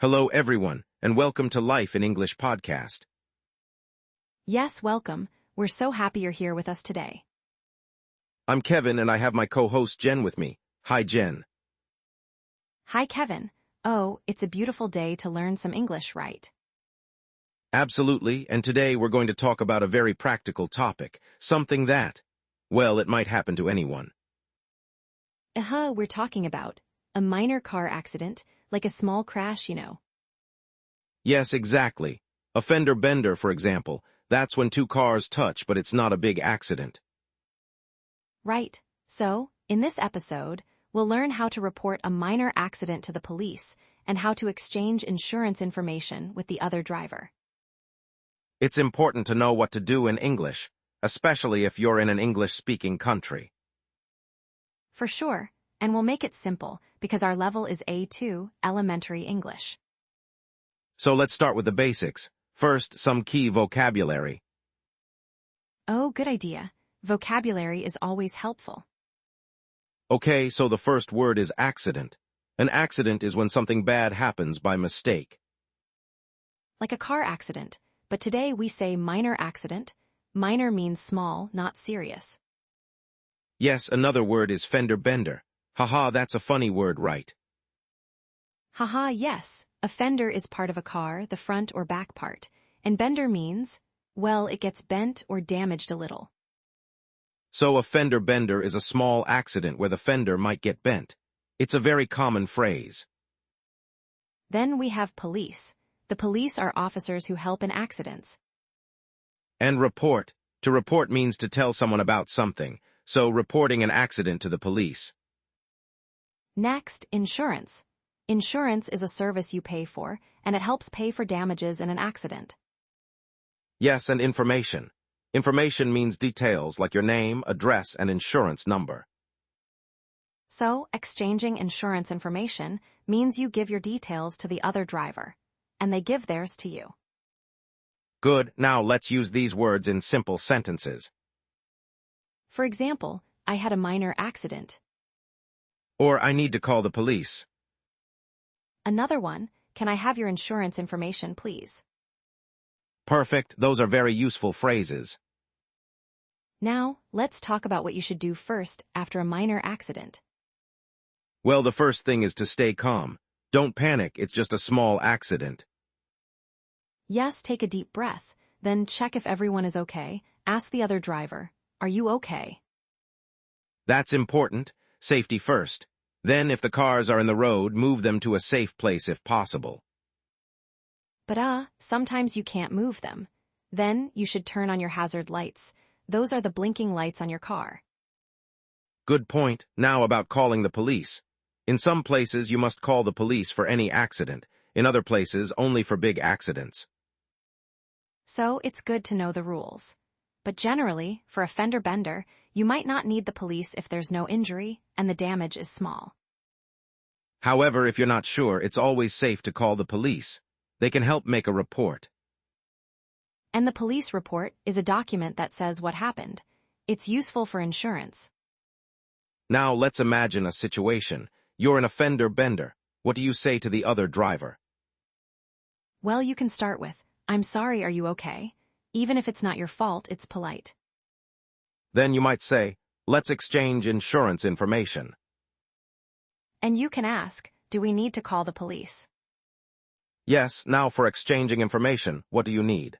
Hello, everyone, and welcome to Life in English podcast. Yes, welcome. We're so happy you're here with us today. I'm Kevin, and I have my co-host Jen with me. Hi, Jen. Hi, Kevin. Oh, it's a beautiful day to learn some English, right? Absolutely, and today we're going to talk about a very practical topic, something that, well, it might happen to anyone. We're talking about a minor car accident, like a small crash, Yes, exactly. A fender bender, for example, that's when two cars touch, but it's not a big accident. Right. So, in this episode, we'll learn how to report a minor accident to the police and how to exchange insurance information with the other driver. It's important to know what to do in English, especially if you're in an English-speaking country. For sure, and we'll make it simple because our level is A2, elementary English. So let's start with the basics. First, some key vocabulary. Oh, good idea. Vocabulary is always helpful. Okay, so the first word is accident. An accident is when something bad happens by mistake. Like a car accident, but today we say minor accident. Minor means small, not serious. Yes, another word is fender bender. Haha, that's a funny word, right? Haha, yes. A fender is part of a car, the front or back part, and bender means, well, it gets bent or damaged a little. So a fender bender is a small accident where the fender might get bent. It's a very common phrase. Then we have police. The police are officers who help in accidents. And report. To report means to tell someone about something, so reporting an accident to the police. Next, insurance. Insurance is a service you pay for, and it helps pay for damages in an accident. Yes, and information. Information means details like your name, address, and insurance number. So, exchanging insurance information means you give your details to the other driver, and they give theirs to you. Good, now let's use these words in simple sentences. For example, I had a minor accident. Or I need to call the police. Another one, can I have your insurance information, please? Perfect, those are very useful phrases. Now, let's talk about what you should do first after a minor accident. Well, the first thing is to stay calm. Don't panic, it's just a small accident. Yes, take a deep breath, then check if everyone is okay. Ask the other driver, are you okay? That's important. Safety first. Then, if the cars are in the road, move them to a safe place if possible. But sometimes you can't move them. Then, you should turn on your hazard lights. Those are the blinking lights on your car. Good point. Now about calling the police. In some places, you must call the police for any accident. In other places, only for big accidents. So, it's good to know the rules. But generally, for a fender bender, you might not need the police if there's no injury and the damage is small. However, if you're not sure, it's always safe to call the police. They can help make a report. And the police report is a document that says what happened. It's useful for insurance. Now, let's imagine a situation. You're in a fender bender. What do you say to the other driver? Well, you can start with, I'm sorry, are you okay? Even if it's not your fault, it's polite. Then you might say, let's exchange insurance information. And you can ask, do we need to call the police? Yes, now for exchanging information, what do you need?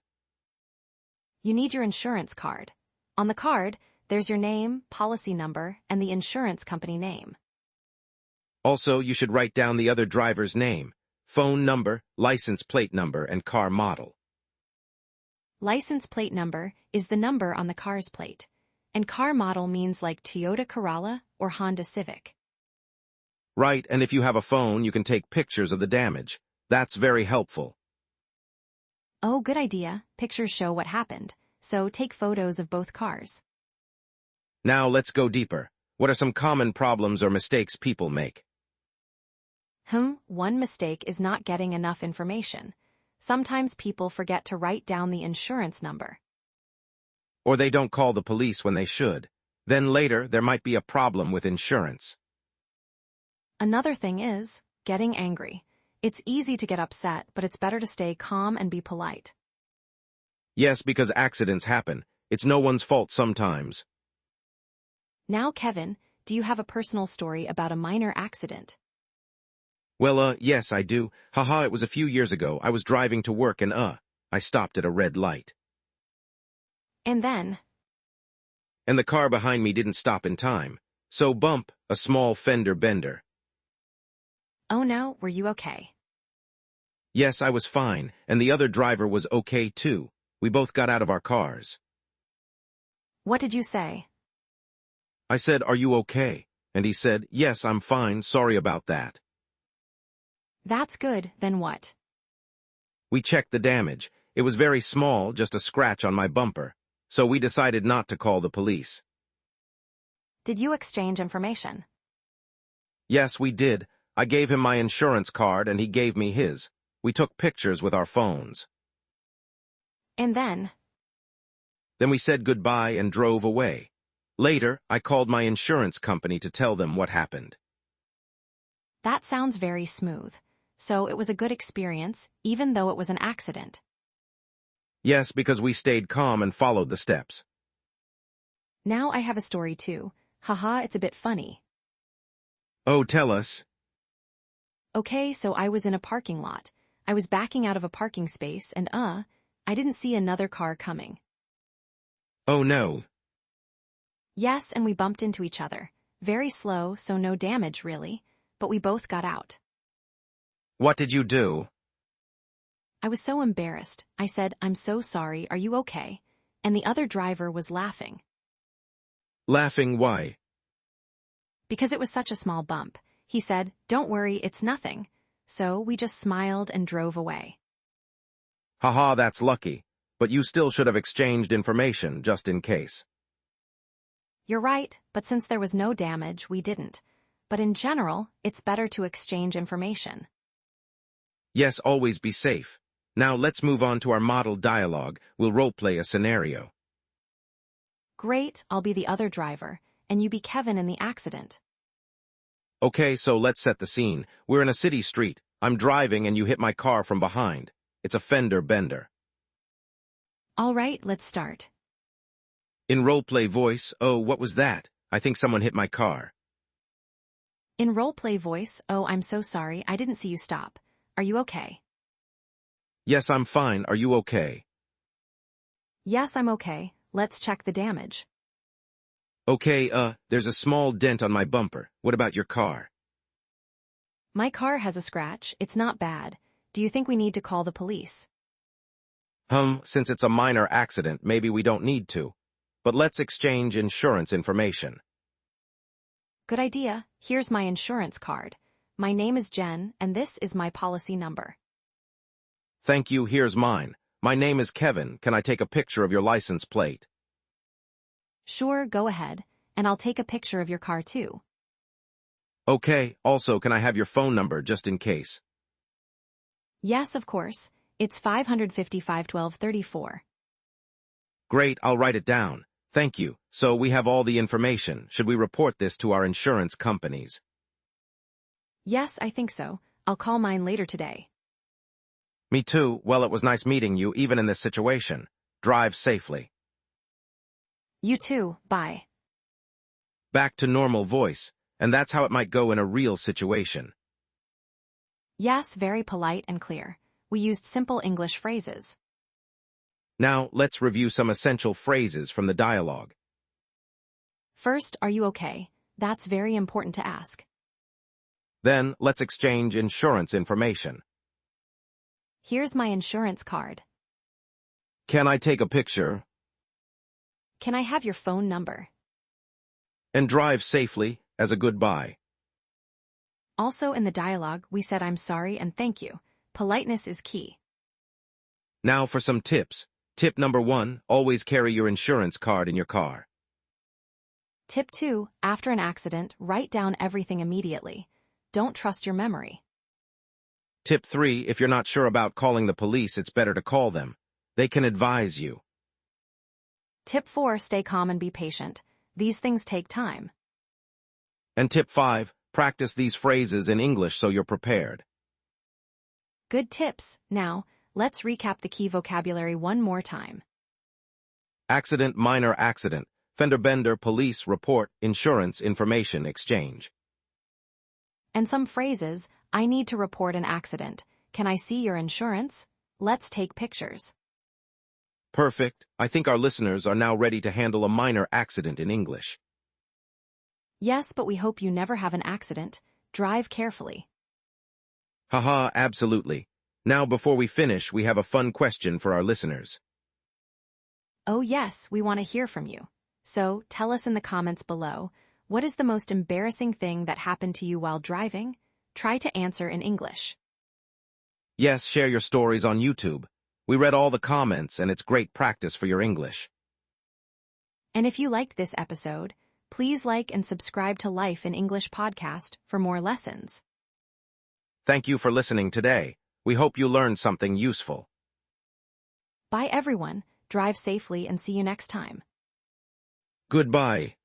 You need your insurance card. On the card, there's your name, policy number, and the insurance company name. Also, you should write down the other driver's name, phone number, license plate number, and car model. License plate number is the number on the car's plate, and car model means like Toyota Corolla or Honda Civic. Right, and if you have a phone, you can take pictures of the damage. That's very helpful. Oh, good idea. Pictures show what happened, so take photos of both cars. Now let's go deeper. What are some common problems or mistakes people make? One mistake is not getting enough information. Sometimes people forget to write down the insurance number. Or they don't call the police when they should. Then later, there might be a problem with insurance. Another thing is getting angry. It's easy to get upset, but it's better to stay calm and be polite. Yes, because accidents happen. It's no one's fault sometimes. Now, Kevin, do you have a personal story about a minor accident? Well, yes, I do. Haha, it was a few years ago. I was driving to work and, I stopped at a red light. And then, And the car behind me didn't stop in time. So bump, a small fender bender. oh no, were you okay? Yes, I was fine, and the other driver was okay too. We both got out of our cars. What did you say? I said, "Are you okay?" And he said, "Yes, I'm fine, sorry about that." That's good, then what? We checked the damage. It was very small, just a scratch on my bumper. So we decided not to call the police. Did you exchange information? Yes, we did. I gave him my insurance card and he gave me his. We took pictures with our phones. And then, Then we said goodbye and drove away. Later, I called my insurance company to tell them what happened. that sounds very smooth. So it was a good experience, even though it was an accident. Yes, because we stayed calm and followed the steps. Now I have a story too. Haha, it's a bit funny. Oh, tell us. Okay, so I was in a parking lot. I was backing out of a parking space and I didn't see another car coming. Oh no. Yes, and we bumped into each other. Very slow, so no damage really, but we both got out. What did you do? I was so embarrassed. I said, "I'm so sorry, are you okay?" And the other driver was laughing. Laughing why? Because it was such a small bump. He said, "Don't worry, it's nothing." So we just smiled and drove away. Haha, that's lucky. But you still should have exchanged information, just in case. You're right, but since there was no damage, we didn't. But in general, it's better to exchange information. Yes, always be safe. Now let's move on to our model dialogue. We'll role-play a scenario. Great, I'll be the other driver, and you be Kevin in the accident. Okay, so let's set the scene. We're in a city street. I'm driving and you hit my car from behind. It's a fender bender. All right, let's start. In role-play voice, "Oh, what was that? I think someone hit my car." In roleplay voice, "Oh, I'm so sorry, I didn't see you stop. Are you okay?" Yes, I'm fine. Are you okay? Yes, I'm okay. Let's check the damage. Okay, there's a small dent on my bumper. What about your car? My car has a scratch. It's not bad. Do you think we need to call the police? Since it's a minor accident, maybe we don't need to. But let's exchange insurance information. Good idea. Here's my insurance card. My name is Jen, and this is my policy number. Thank you, here's mine. My name is Kevin. Can I take a picture of your license plate? Sure, go ahead, and I'll take a picture of your car too. Okay, also, can I have your phone number just in case? Yes, of course. It's 555-1234. Great, I'll write it down. Thank you. So we have all the information. Should we report this to our insurance companies? Yes, I think so. I'll call mine later today. Me too. Well, it was nice meeting you, even in this situation. Drive safely. You too, bye. Back to normal voice. And that's how it might go in a real situation. Yes, very polite and clear. We used simple English phrases. Now, let's review some essential phrases from the dialogue. First, are you okay? That's very important to ask. Then, let's exchange insurance information. Here's my insurance card. Can I take a picture? Can I have your phone number? And drive safely as a goodbye. Also in the dialogue, we said I'm sorry and thank you. Politeness is key. Now for some tips. Tip number 1, always carry your insurance card in your car. Tip 2, after an accident, write down everything immediately. Don't trust your memory. Tip 3, if you're not sure about calling the police, it's better to call them. They can advise you. Tip 4, stay calm and be patient. These things take time. And tip 5, practice these phrases in English so you're prepared. Good tips. Now, let's recap the key vocabulary one more time. Accident, minor accident, fender bender, police, report, insurance, information, exchange. And some phrases: I need to report an accident. Can I see your insurance? Let's take pictures. Perfect. I think our listeners are now ready to handle a minor accident in English. Yes, but we hope you never have an accident. Drive carefully. Haha, absolutely. Now, before we finish, we have a fun question for our listeners. Oh yes, we want to hear from you. So, tell us in the comments below, what is the most embarrassing thing that happened to you while driving? Try to answer in English. Yes, share your stories on YouTube. We read all the comments, and it's great practice for your English. And if you liked this episode, please like and subscribe to Life in English podcast for more lessons. Thank you for listening today. We hope you learned something useful. Bye everyone, drive safely and see you next time. Goodbye.